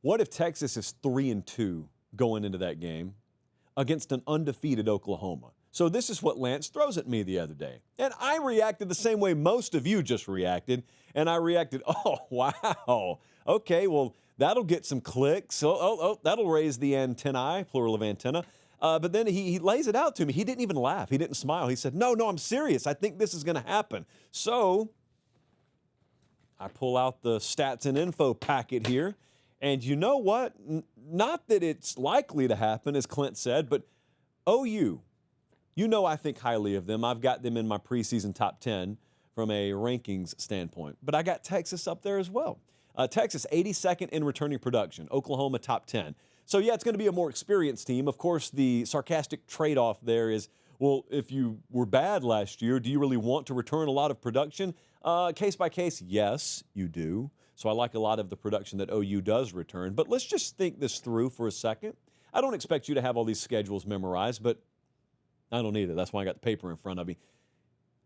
What if Texas is 3-2 going into that game against an undefeated Oklahoma? So this is what Lance throws at me the other day. And I reacted the same way most of you just reacted. And I reacted, oh, wow. Okay, well, that'll get some clicks. That'll raise the antennae, plural of antenna. But then he lays it out to me. He didn't even laugh. He didn't smile. He said, no, I'm serious. I think this is going to happen. So I pull out the stats and info packet here. And you know what? Not that it's likely to happen, as Clint said, but OU, you know I think highly of them. I've got them in my preseason top 10 from a rankings standpoint. But I got Texas up there as well. Texas, 82nd in returning production. Oklahoma, top 10. So, yeah, it's going to be a more experienced team. Of course, the sarcastic trade-off there is, well, if you were bad last year, do you really want to return a lot of production? Case by case, yes, you do. So I like a lot of the production that OU does return. But let's just think this through for a second. I don't expect you to have all these schedules memorized, but I don't either. That's why I got the paper in front of me.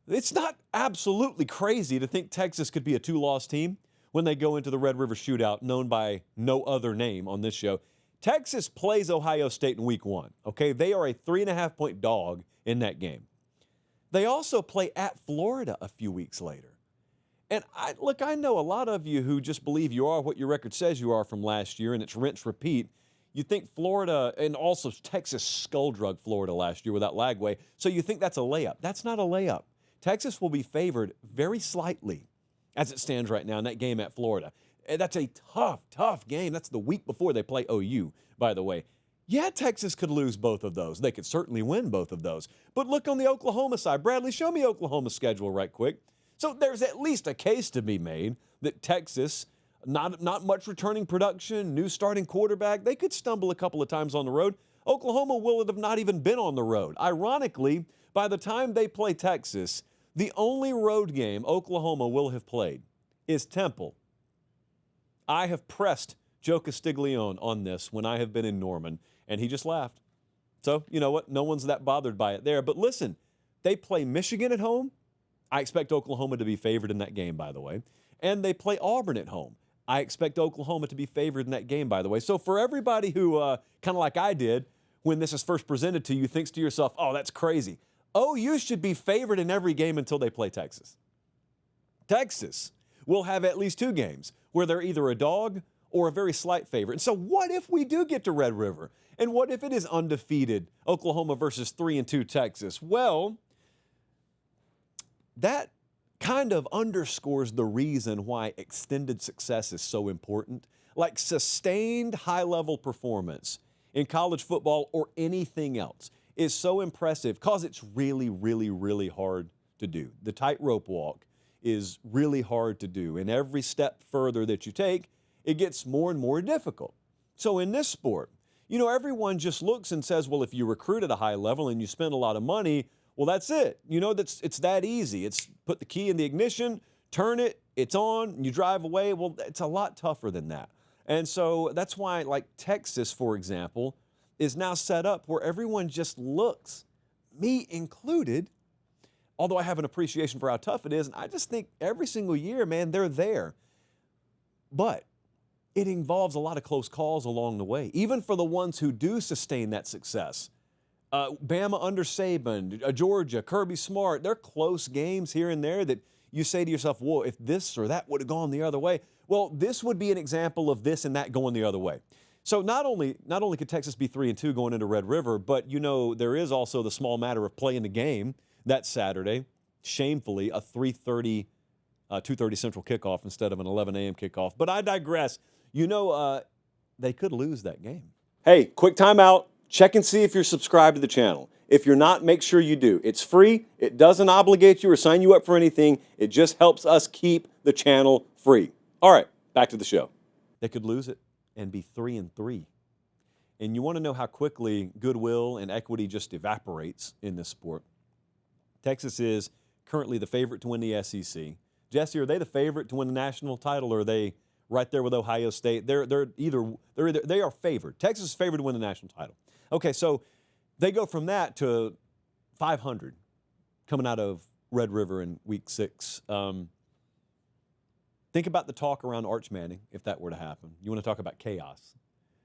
It's not absolutely crazy to think Texas could be a 2-loss team when they go into the Red River Shootout, known by no other name on this show. Texas plays Ohio State in week 1, okay? They are a 3.5-point dog in that game. They also play at Florida a few weeks later. And I know a lot of you who just believe you are what your record says you are from last year, and it's rinse repeat. You think Florida, and also Texas skull drug Florida last year without Lagway, so you think that's a layup. That's not a layup. Texas will be favored very slightly as it stands right now in that game at Florida. And that's a tough game. That's the week before they play OU, by the way. Yeah, Texas could lose both of those. They could certainly win both of those. But look on the Oklahoma side. Bradley, show me Oklahoma's schedule right quick. So there's at least a case to be made that Texas, not much returning production, new starting quarterback, they could stumble a couple of times on the road. Oklahoma will have not even been on the road. Ironically, by the time they play Texas, the only road game Oklahoma will have played is Temple. I have pressed Joe Castiglione on this when I have been in Norman, and he just laughed. So, you know what? No one's that bothered by it there. But listen, they play Michigan at home. I expect Oklahoma to be favored in that game, by the way. And they play Auburn at home. I expect Oklahoma to be favored in that game, by the way. So for everybody who, kind of like I did, when this is first presented to you, thinks to yourself, oh, that's crazy. OU should be favored in every game until they play Texas. Texas will have at least 2 games where they're either a dog or a very slight favorite. And so what if we do get to Red River? And what if it is undefeated Oklahoma versus 3-2 Texas? Well, that kind of underscores the reason why extended success is so important. Like sustained high-level performance in college football or anything else is so impressive because it's really, really, really hard to do. The tightrope walk is really hard to do. And every step further that you take, it gets more and more difficult. So in this sport, you know, everyone just looks and says, well, if you recruit at a high level and you spend a lot of money, well, that's it. You know, it's that easy. It's put the key in the ignition, turn it, it's on, and you drive away. Well, it's a lot tougher than that. And so that's why, like Texas, for example, is now set up where everyone just looks, me included, although I have an appreciation for how tough it is, and I just think every single year, man, they're there. But it involves a lot of close calls along the way, even for the ones who do sustain that success. Bama under Saban, Georgia, Kirby Smart, they're close games here and there that you say to yourself, whoa, if this or that would have gone the other way. Well, this would be an example of this and that going the other way. So not only could Texas be 3-2 going into Red River, but, you know, there is also the small matter of playing the game that Saturday, shamefully, a 2:30 Central kickoff instead of an 11 a.m. kickoff. But I digress. You know, they could lose that game. Hey, quick timeout. Check and see if you're subscribed to the channel. If you're not, make sure you do. It's free. It doesn't obligate you or sign you up for anything. It just helps us keep the channel free. All right, back to the show. They could lose it and be 3-3. And you want to know how quickly goodwill and equity just evaporates in this sport. Texas is currently the favorite to win the SEC. Jesse, are they the favorite to win the national title, or are they right there with Ohio State? They are favored. Texas is favored to win the national title. Okay, so they go from that to 500 coming out of Red River in week 6. Think about the talk around Arch Manning, if that were to happen. You want to talk about chaos.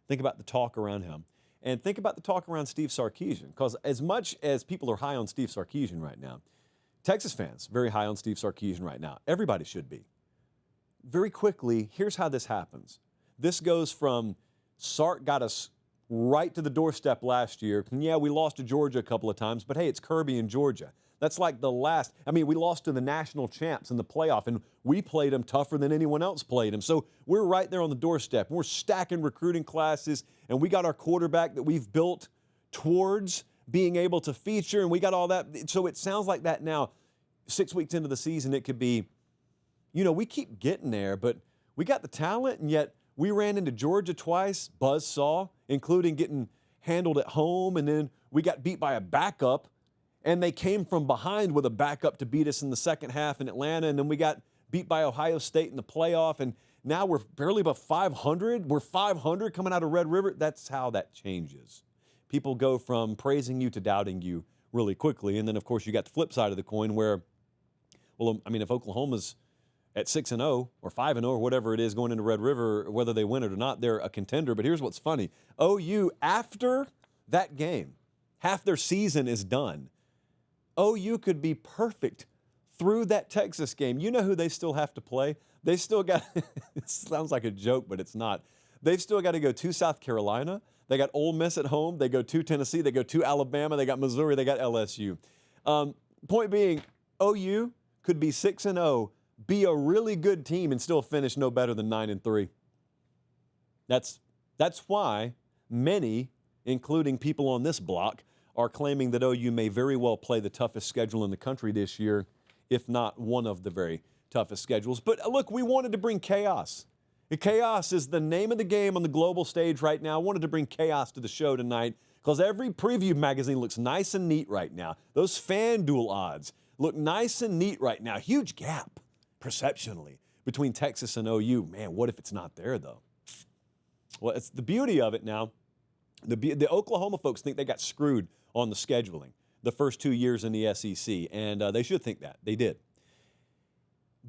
Think about the talk around him. And think about the talk around Steve Sarkisian. Because as much as people are high on Steve Sarkisian right now, Texas fans, very high on Steve Sarkisian right now. Everybody should be. Very quickly, here's how this happens. This goes from Sark got us right to the doorstep last year. And yeah, we lost to Georgia a couple of times, but hey, it's Kirby in Georgia. That's like the last. I mean, we lost to the national champs in the playoff, and we played them tougher than anyone else played them. So we're right there on the doorstep. We're stacking recruiting classes, and we got our quarterback that we've built towards being able to feature, and we got all that. So it sounds like that now. 6 weeks into the season, it could be, we keep getting there, but we got the talent, and yet we ran into Georgia twice, buzzsaw, including getting handled at home, and then we got beat by a backup. And they came from behind with a backup to beat us in the second half in Atlanta. And then we got beat by Ohio State in the playoff. And now we're barely above 500. We're 500 coming out of Red River. That's how that changes. People go from praising you to doubting you really quickly. And then, of course, you got the flip side of the coin where, well, I mean, if Oklahoma's at 6-0 or 5-0 or whatever it is going into Red River, whether they win it or not, they're a contender. But here's what's funny. OU, after that game, half their season is done. OU could be perfect through that Texas game. You know who they still have to play? They still got, it sounds like a joke, but it's not. They've still got to go to South Carolina. They got Ole Miss at home. They go to Tennessee. They go to Alabama. They got Missouri. They got LSU. Point being, OU could be 6-0, be a really good team, and still finish no better than 9-3. That's why many, including people on this block, are claiming that OU may very well play the toughest schedule in the country this year, if not one of the very toughest schedules. But look, we wanted to bring chaos. Chaos is the name of the game on the global stage right now. I wanted to bring chaos to the show tonight because every preview magazine looks nice and neat right now. Those FanDuel odds look nice and neat right now. Huge gap, perceptionally, between Texas and OU. Man, what if it's not there, though? Well, it's the beauty of it now. The Oklahoma folks think they got screwed on the scheduling the first 2 years in the SEC, and they should think that. They did.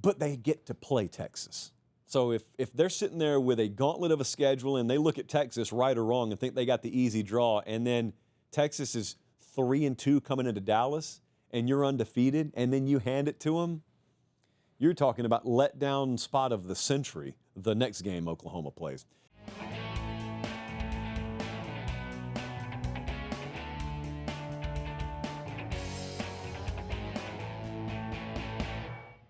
But they get to play Texas. So if they're sitting there with a gauntlet of a schedule and they look at Texas right or wrong and think they got the easy draw, and then Texas is 3-2 coming into Dallas, and you're undefeated, and then you hand it to them, you're talking about letdown spot of the century the next game Oklahoma plays.